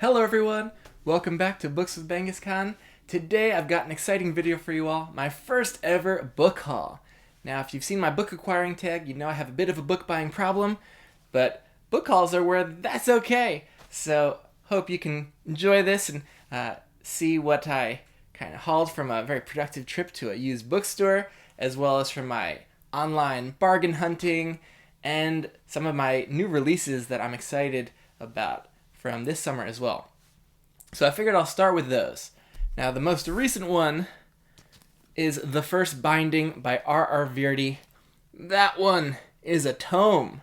Hello everyone, welcome back to Books with Genghis Khan. Today I've got an exciting video for you all, my first ever book haul. Now if you've seen my book acquiring tag, you know I have a bit of a book buying problem, but book hauls are where that's okay. So hope you can enjoy this and see what I kind of hauled from a very productive trip to a used bookstore, as well as from my online bargain hunting and some of my new releases that I'm excited about from this summer as well. So I figured I'll start with those. Now the most recent one is The First Binding by R.R. Virdi. That one is a tome.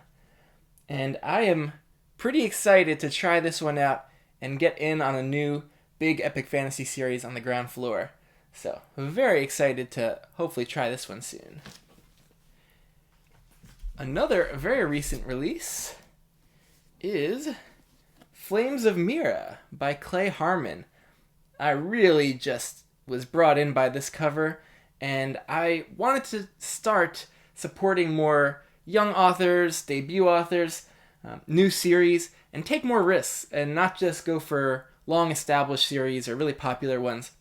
And I am pretty excited to try this one out and get in on a new big epic fantasy series on the ground floor. So I'm very excited to hopefully try this one soon. Another very recent release is Flames of Mira by Clay Harmon. I really just was brought in by this cover, and I wanted to start supporting more young authors, debut authors, new series, and take more risks, and not just go for long established series or really popular ones.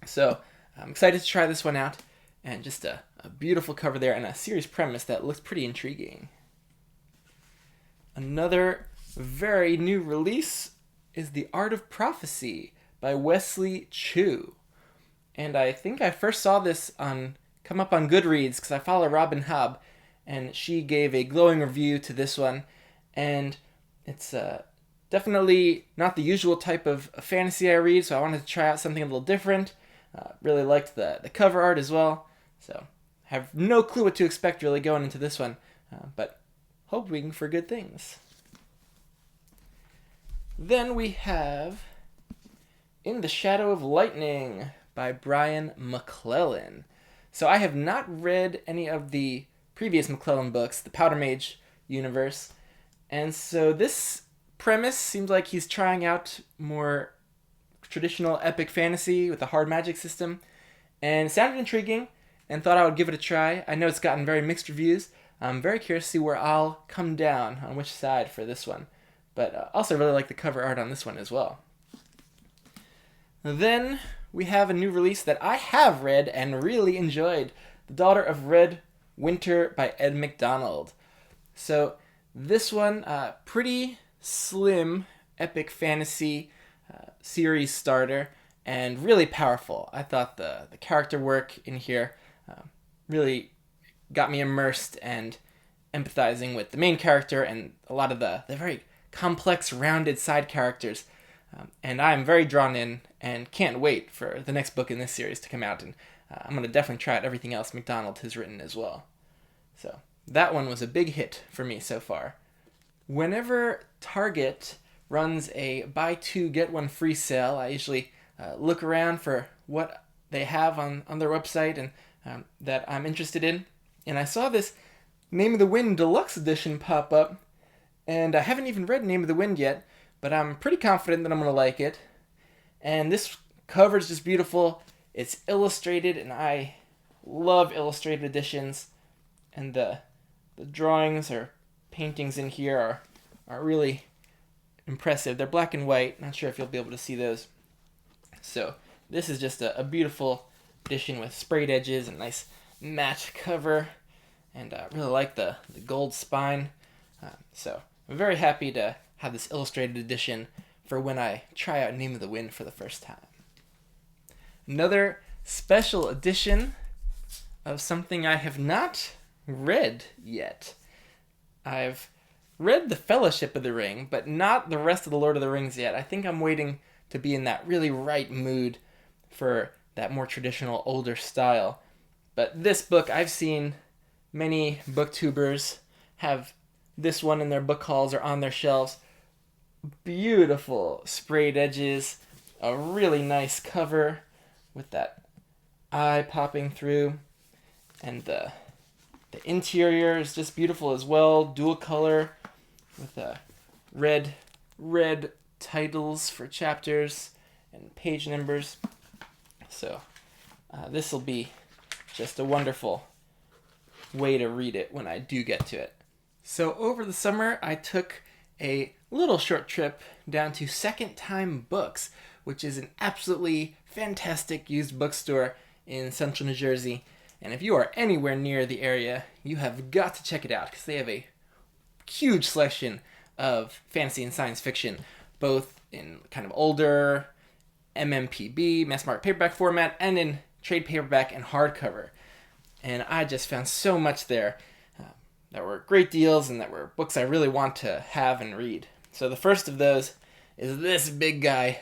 So I'm excited to try this one out, and just a beautiful cover there and a series premise that looks pretty intriguing. Another very new release is The Art of Prophecy by Wesley Chu. And I think I first saw this come up on Goodreads because I follow Robin Hobb, and she gave a glowing review to this one. And it's definitely not the usual type of fantasy I read, so I wanted to try out something a little different. Really liked the cover art as well. So I have no clue what to expect really going into this one, but hoping for good things. Then we have In the Shadow of Lightning by Brian McClellan. So I have not read any of the previous McClellan books, the Powder Mage universe, and so this premise seems like he's trying out more traditional epic fantasy with a hard magic system, and it sounded intriguing and thought I would give it a try. I know it's gotten very mixed reviews. I'm very curious to see where I'll come down on which side for this one. But also really like the cover art on this one as well. Then we have a new release that I have read and really enjoyed. The Daughter of Red Winter by Ed McDonald. So this one, pretty slim epic fantasy series starter and really powerful. I thought the character work in here really got me immersed and empathizing with the main character and a lot of the very complex, rounded side characters. And I'm very drawn in and can't wait for the next book in this series to come out. And I'm going to definitely try out everything else McDonald has written as well. So that one was a big hit for me so far. Whenever Target runs a buy two, get one free sale, I usually look around for what they have on their website and that I'm interested in. And I saw this Name of the Wind Deluxe Edition pop up. And I haven't even read Name of the Wind yet, but I'm pretty confident that I'm going to like it. And this cover is just beautiful. It's illustrated, and I love illustrated editions. And the drawings or paintings in here are really impressive. They're black and white. Not sure if you'll be able to see those. So this is just a beautiful edition with sprayed edges and nice matte cover. And I really like the gold spine. So I'm very happy to have this illustrated edition for when I try out Name of the Wind for the first time. Another special edition of something I have not read yet. I've read The Fellowship of the Ring, but not the rest of the Lord of the Rings yet. I think I'm waiting to be in that really right mood for that more traditional, older style. But this book, I've seen many booktubers have this one in their book hauls or on their shelves. Beautiful sprayed edges, a really nice cover with that eye popping through, and the interior is just beautiful as well, dual color with red titles for chapters and page numbers. So this will be just a wonderful way to read it when I do get to it. So over the summer, I took a little short trip down to Second Time Books, which is an absolutely fantastic used bookstore in central New Jersey. And if you are anywhere near the area, you have got to check it out because they have a huge selection of fantasy and science fiction, both in kind of older MMPB, mass market paperback format, and in trade paperback and hardcover. And I just found so much there that were great deals and that were books I really want to have and read. So the first of those is this big guy,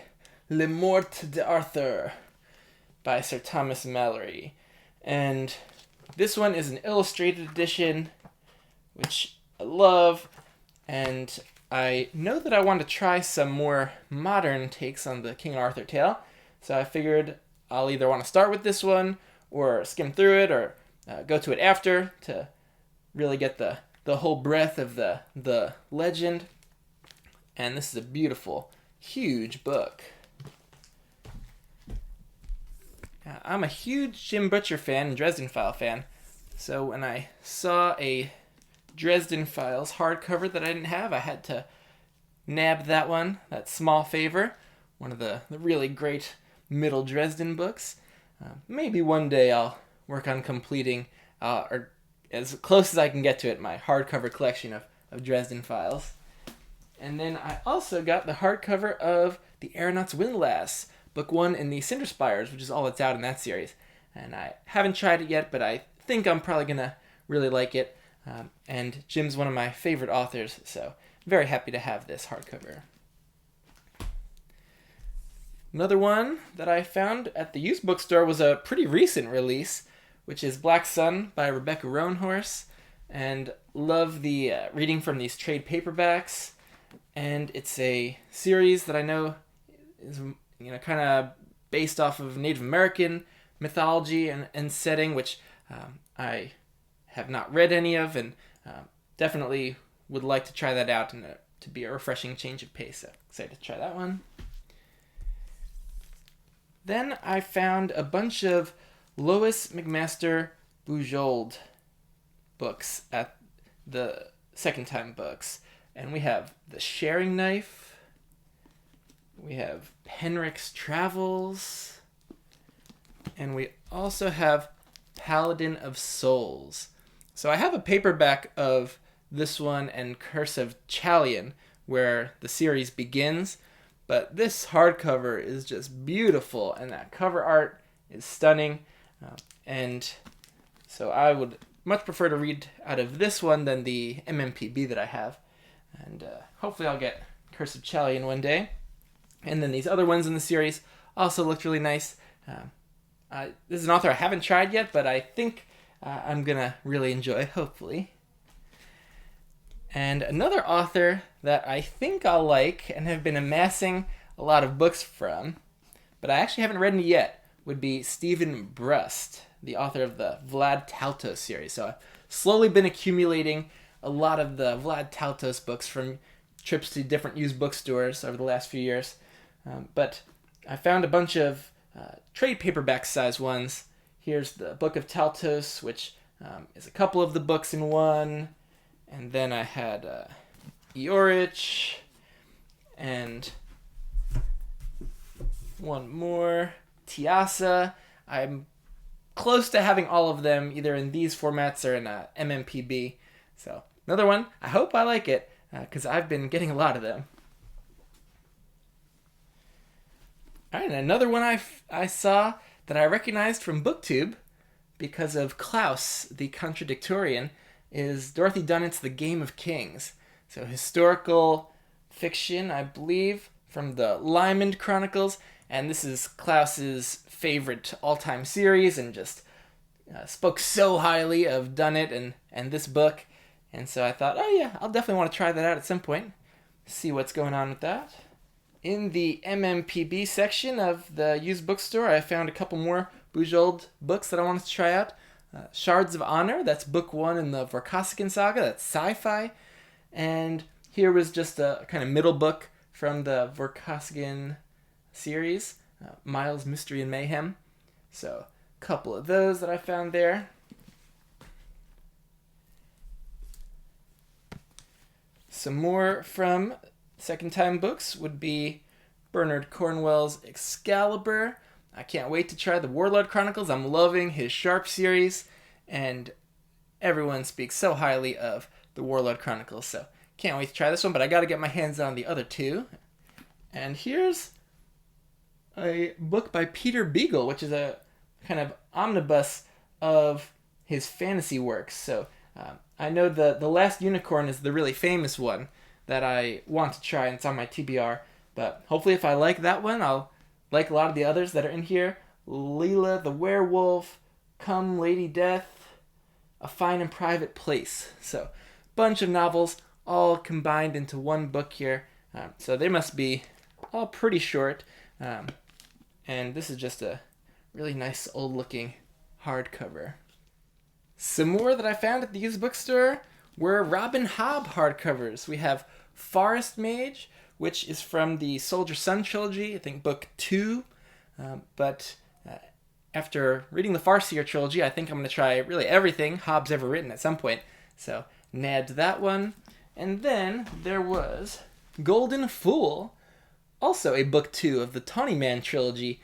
Le Morte d'Arthur by Sir Thomas Malory. And this one is an illustrated edition, which I love, and I know that I want to try some more modern takes on the King Arthur tale, so I figured I'll either want to start with this one or skim through it or go to it after to really get the whole breadth of the legend. And this is a beautiful, huge book. I'm a huge Jim Butcher fan and Dresden File fan, so when I saw a Dresden Files hardcover that I didn't have, I had to nab that one, that small favor, one of the really great middle Dresden books. Maybe one day I'll work on completing, or as close as I can get to it, my hardcover collection of Dresden Files. And then I also got the hardcover of The Aeronaut's Windlass, book 1 in the Cinder Spires, which is all that's out in that series. And I haven't tried it yet, but I think I'm probably going to really like it. And Jim's one of my favorite authors, so very happy to have this hardcover. Another one that I found at the used bookstore was a pretty recent release, which is Black Sun by Rebecca Roanhorse. And love the reading from these trade paperbacks. And it's a series that I know is kind of based off of Native American mythology and setting, which I have not read any of, and definitely would like to try that out and to be a refreshing change of pace. So excited to try that one. Then I found a bunch of Lois McMaster Bujold books at the Second Time Books. And we have The Sharing Knife, we have Penrick's Travels, and we also have Paladin of Souls. So I have a paperback of this one and Curse of Chalion, where the series begins, but this hardcover is just beautiful, and that cover art is stunning, and so I would much prefer to read out of this one than the MMPB that I have, and hopefully I'll get Curse of Chalion one day. And then these other ones in the series also looked really nice. This is an author I haven't tried yet, but I think I'm going to really enjoy, hopefully. And another author that I think I'll like and have been amassing a lot of books from, but I actually haven't read any yet, would be Stephen Brust, the author of the Vlad Taltos series. So I've slowly been accumulating a lot of the Vlad Taltos books from trips to different used bookstores over the last few years. But I found a bunch of trade paperback size ones. Here's the Book of Taltos, which is a couple of the books in one. And then I had Eorich and one more, Tiasa. I'm close to having all of them either in these formats or in MMPB. So another one. I hope I like it because I've been getting a lot of them. All right, and another one I saw that I recognized from BookTube because of Klaus, the Contradictorian, is Dorothy Dunnett's The Game of Kings. So historical fiction, I believe, from the Lyman Chronicles, and this is Klaus's favorite all-time series, and just spoke so highly of Dunnett and this book, and so I thought, oh yeah, I'll definitely want to try that out at some point, see what's going on with that. In the MMPB section of the used bookstore, I found a couple more Bujold books that I wanted to try out. Shards of Honor, that's book 1 in the Vorkosigan saga, that's sci-fi. And here was just a kind of middle book from the Vorkosigan series, Miles, Mystery, and Mayhem. So a couple of those that I found there. some more from Second Time Books would be Bernard Cornwell's Excalibur. I can't wait to try the Warlord Chronicles. I'm loving his Sharp series, and everyone speaks so highly of the Warlord Chronicles, so can't wait to try this one, but I gotta get my hands on the other two. And here's a book by Peter Beagle, which is a kind of omnibus of his fantasy works. So I know the Last Unicorn is the really famous one that I want to try, and it's on my TBR. But hopefully if I like that one, I'll like a lot of the others that are in here. Leela the Werewolf, Come Lady Death, A Fine and Private Place. So bunch of novels all combined into one book here. So they must be all pretty short. And this is just a really nice old looking hardcover. Some more that I found at the used bookstore were Robin Hobb hardcovers. We have Forest Mage, which is from the Soldier Sun trilogy, I think book 2. But after reading the Farseer trilogy, I think I'm going to try really everything Hobb's ever written at some point. So nabbed that one. And then there was Golden Fool, also a book 2 of the Tawny Man trilogy.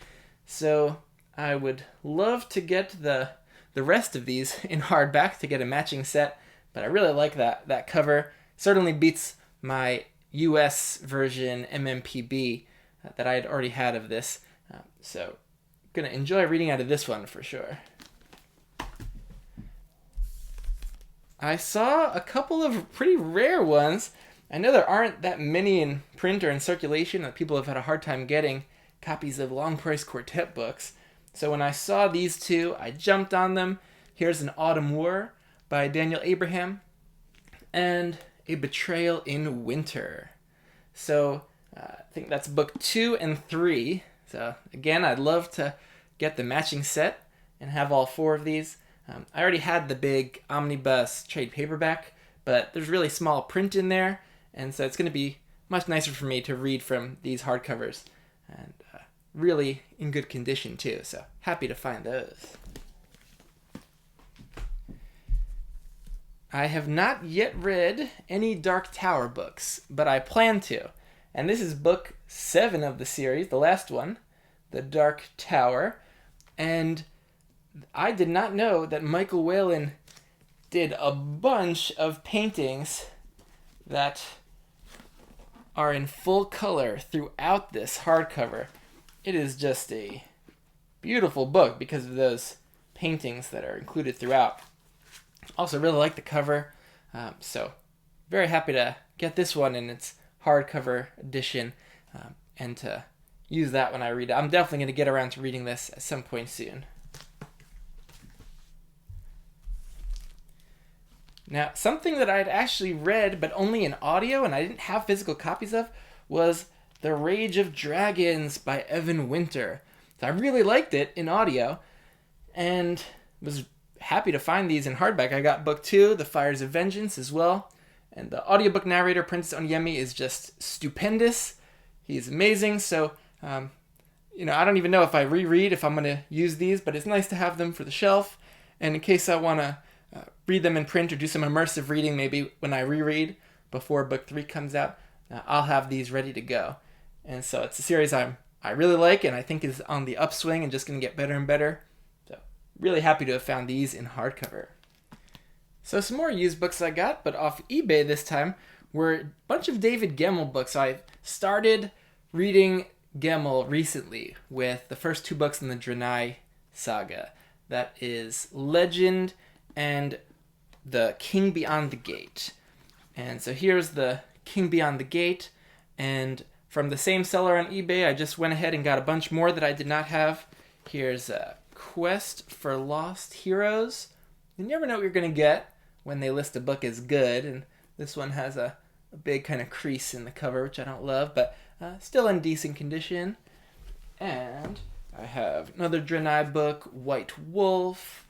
So I would love to get the rest of these in hardback to get a matching set, but I really like that cover. Certainly beats my US version MMPB that I had already had of this. So gonna enjoy reading out of this one for sure. I saw a couple of pretty rare ones. I know there aren't that many in print or in circulation, that people have had a hard time getting copies of Long Price Quartet books. So when I saw these two, I jumped on them. Here's An Autumn War by Daniel Abraham, and A Betrayal in Winter. So I think that's book 2 and 3. So again, I'd love to get the matching set and have all 4 of these. I already had the big omnibus trade paperback, but there's really small print in there, and so it's going to be much nicer for me to read from these hardcovers, and really in good condition too, so happy to find those. I have not yet read any Dark Tower books, but I plan to, and this is book 7 of the series, the last one, The Dark Tower, and I did not know that Michael Whalen did a bunch of paintings that are in full color throughout this hardcover. It is just a beautiful book because of those paintings that are included throughout. Also really like the cover, so very happy to get this one in its hardcover edition and to use that when I read it. I'm definitely going to get around to reading this at some point soon. Now, something that I'd actually read, but only in audio, and I didn't have physical copies of, was The Rage of Dragons by Evan Winter. So I really liked it in audio, and was happy to find these in hardback. I got book 2, The Fires of Vengeance, as well. And the audiobook narrator, Princess Onyemi, is just stupendous. He's amazing, so, I don't even know if I reread, if I'm going to use these, but it's nice to have them for the shelf, and in case I want to read them in print or do some immersive reading maybe when I reread before book 3 comes out, I'll have these ready to go. And so it's a series I really like and I think is on the upswing and just going to get better and better. So really happy to have found these in hardcover. So some more used books I got, but off eBay this time, were a bunch of David Gemmell books. I started reading Gemmell recently with the first 2 books in the Draenei saga. That is Legend and The King Beyond the Gate. And so here's The King Beyond the Gate, and from the same seller on eBay, I just went ahead and got a bunch more that I did not have. Here's Quest for Lost Heroes. You never know what you're going to get when they list a book as good, and this one has a big kind of crease in the cover, which I don't love, but still in decent condition. And I have another Draenei book, White Wolf.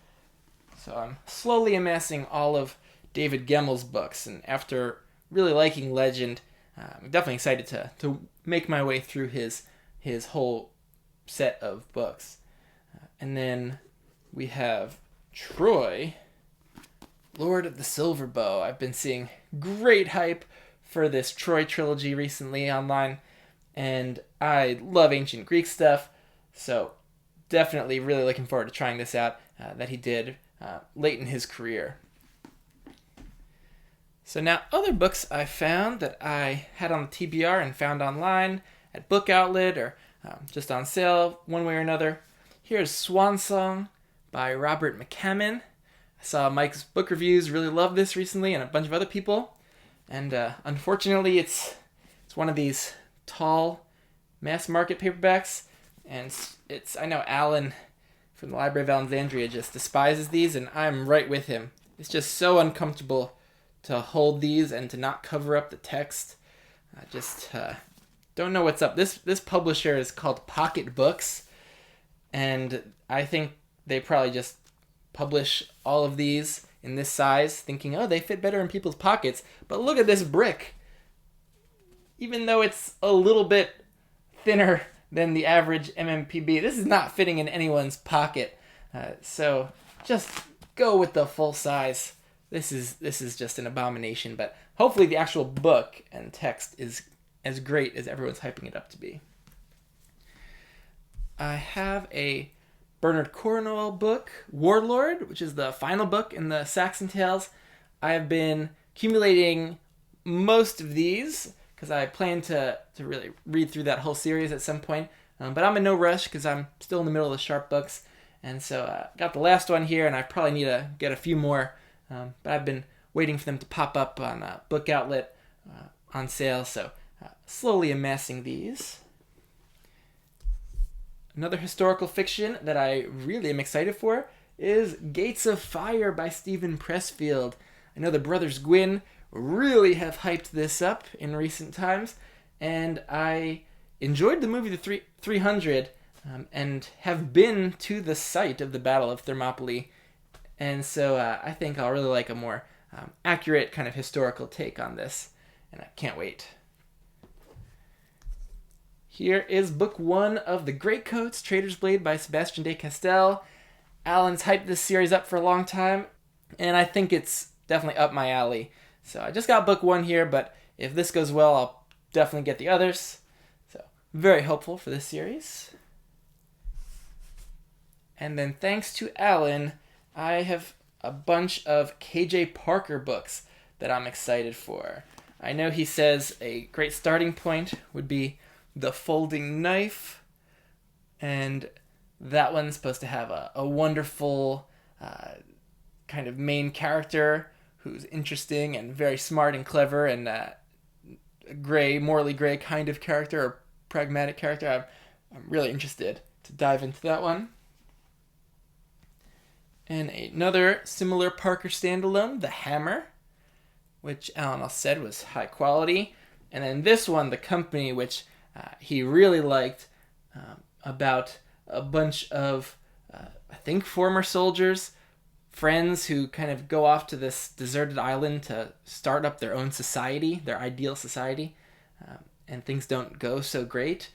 So I'm slowly amassing all of David Gemmell's books, and after really liking Legend, I'm definitely excited to make my way through his whole set of books. And then we have Troy, Lord of the Silver Bow. I've been seeing great hype for this Troy trilogy recently online, and I love ancient Greek stuff, so definitely really looking forward to trying this out that he did late in his career. So now other books I found that I had on the TBR and found online at Book Outlet or just on sale one way or another. Here's Swan Song by Robert McCammon. I saw Mike's book reviews really loved this recently and a bunch of other people. And unfortunately it's one of these tall mass market paperbacks. And I know Alan from the Library of Alexandria just despises these, and I'm right with him. It's just so uncomfortable to hold these and to not cover up the text. I just don't know what's up. This publisher is called Pocket Books, and I think they probably just publish all of these in this size, thinking, oh, they fit better in people's pockets. But look at this brick. Even though it's a little bit thinner than the average MMPB, this is not fitting in anyone's pocket. So just go with the full size. This is just an abomination, but hopefully the actual book and text is as great as everyone's hyping it up to be. I have a Bernard Cornwell book, Warlord, which is the final book in the Saxon Tales. I have been accumulating most of these because I plan to really read through that whole series at some point. But I'm in no rush because I'm still in the middle of the Sharp books. And so I got the last one here, and I probably need to get a few more. But I've been waiting for them to pop up on Book Outlet on sale, so slowly amassing these. Another historical fiction that I really am excited for is Gates of Fire by Stephen Pressfield. I know the brothers Gwyn really have hyped this up in recent times, and I enjoyed the movie The 300 and have been to the site of the Battle of Thermopylae, and so I think I'll really like a more accurate kind of historical take on this, and I can't wait. Here is book 1 of The Greatcoats, Trader's Blade by Sebastian de Castell. Alan's hyped this series up for a long time, and I think it's definitely up my alley. So I just got book 1 here, but if this goes well, I'll definitely get the others. So very hopeful for this series. And then thanks to Alan, I have a bunch of KJ Parker books that I'm excited for. I know he says a great starting point would be The Folding Knife, and that one's supposed to have a wonderful kind of main character who's interesting and very smart and clever, and a morally gray kind of character, or pragmatic character. I'm really interested to dive into that one. And another similar Parker standalone, The Hammer, which Alan said was high quality. And then this one, The Company, which he really liked, about a bunch of, I think, former soldiers, friends who kind of go off to this deserted island to start up their own society, their ideal society, and things don't go so great.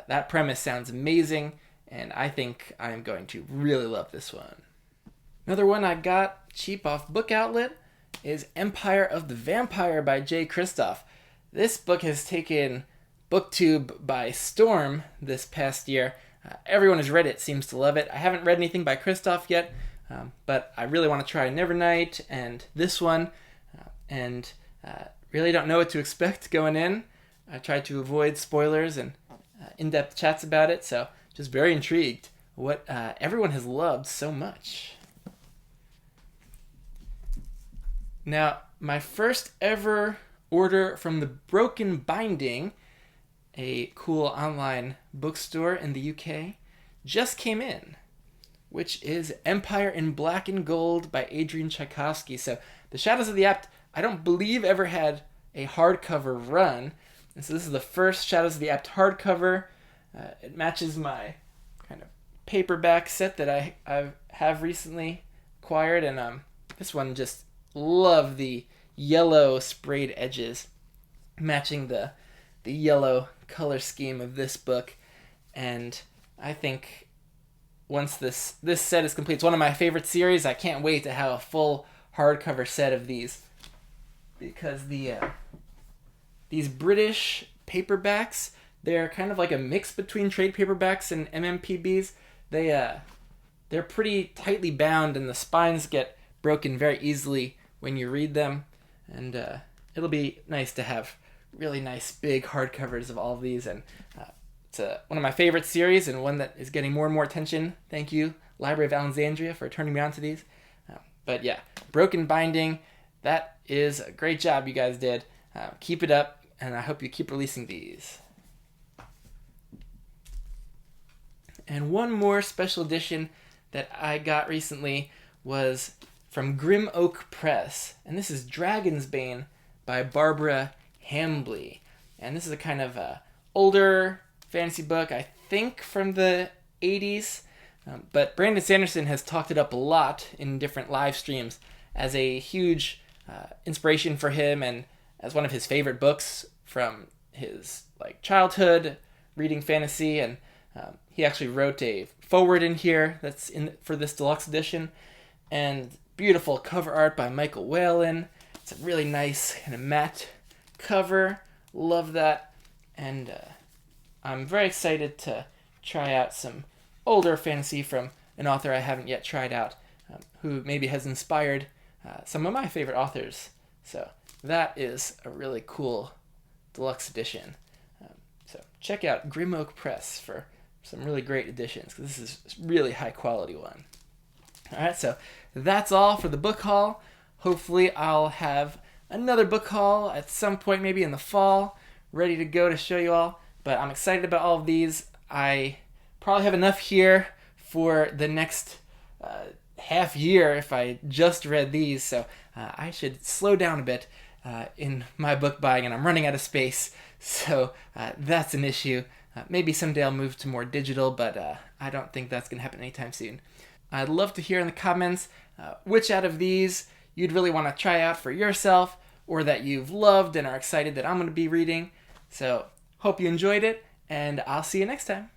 That premise sounds amazing, and I think I'm going to really love this one. Another one I got cheap off Book Outlet is Empire of the Vampire by Jay Kristoff. This book has taken BookTube by storm this past year. Everyone has read it, seems to love it. I haven't read anything by Kristoff yet, but I really want to try Nevernight and this one, and really don't know what to expect going in. I tried to avoid spoilers and in-depth chats about it, so just very intrigued what everyone has loved so much. Now, my first ever order from the Broken Binding, a cool online bookstore in the UK, just came in, which is Empire in Black and Gold by Adrian Tchaikovsky. So The Shadows of the Apt, I don't believe ever had a hardcover run, and so this is the first Shadows of the Apt hardcover. It matches my kind of paperback set that I have recently acquired, and this one just love the yellow sprayed edges matching the yellow color scheme of this book, and I think once this set is complete, it's one of my favorite series. I can't wait to have a full hardcover set of these, because the these British paperbacks. They're kind of like a mix between trade paperbacks and MMPBs. They're pretty tightly bound, and the spines get broken very easily when you read them. And it'll be nice to have really nice big hardcovers of all of these. And it's one of my favorite series, and one that is getting more and more attention. Thank you, Library of Alexandria, for turning me on to these. But yeah, broken binding. That is a great job you guys did. Keep it up, and I hope you keep releasing these. And one more special edition that I got recently was from Grim Oak Press. And this is Dragon's Bane by Barbara Hambly. And this is a kind of older fantasy book, I think from the 80s. But Brandon Sanderson has talked it up a lot in different live streams as a huge inspiration for him, and as one of his favorite books from his childhood reading fantasy. And he actually wrote a foreword in here that's in for this deluxe edition, and beautiful cover art by Michael Whalen. It's a really nice kind of matte cover. Love that. And I'm very excited to try out some older fantasy from an author I haven't yet tried out, who maybe has inspired some of my favorite authors. So that is a really cool deluxe edition. So check out Grim Oak Press for some really great editions, because this is a really high quality one. Alright, so that's all for the book haul. Hopefully I'll have another book haul at some point, maybe in the fall, ready to go to show you all. But I'm excited about all of these. I probably have enough here for the next half year if I just read these, so I should slow down a bit in my book buying, and I'm running out of space, so that's an issue. Maybe someday I'll move to more digital, but I don't think that's going to happen anytime soon. I'd love to hear in the comments which out of these you'd really want to try out for yourself, or that you've loved and are excited that I'm going to be reading. So hope you enjoyed it, and I'll see you next time.